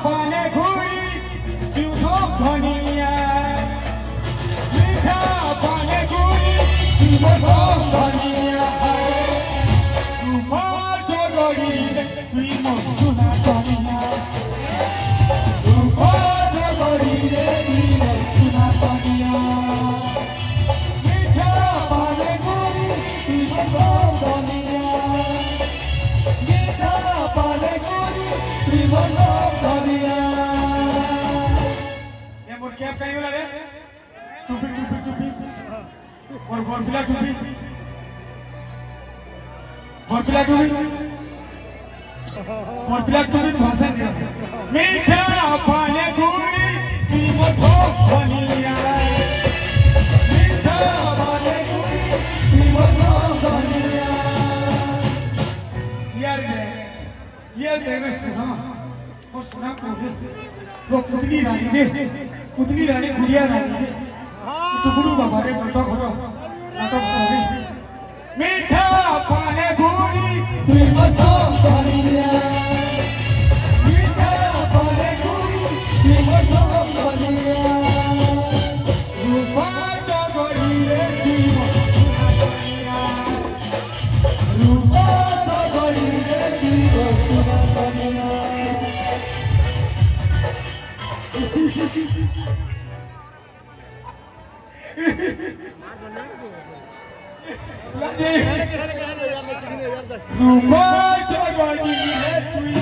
পানে ঘুরি তুই সব ধনিয়া মিঠা পানে ঘুরি তুই সব ধনিয়া রূপার জগড়ি তুই মধুনা ধনিয়া রূপার জগড়ি রে তুই মধুনা ধনিয়া মিঠা পানে ঘুরি তুই সব ধনিয়া মিঠা পানে ঘুরি তুই সব ধনিয়া মোর ক্যাপ কাই গলা রে টুপি টুপি টুপি और बरफिला टुपी भाषण दिया मीठा पाने घूरी की मधो बनिया मीठा पाने घूरी की मधो बनिया यार देवे सुना और सुना को वो पुतली रानी गुड़िया रानी रे टुकड़ू बाबा रे मोटा घरो रे मीठा पाने घूरी तुई मधो बनिया मीठा पाने घूरी तुई मधो बनिया रूपा जगड़ी रे तुई मधो बनिया रूपा जगड़ी रे तुई मधो बनिया रूपा जगड़ी रे तुई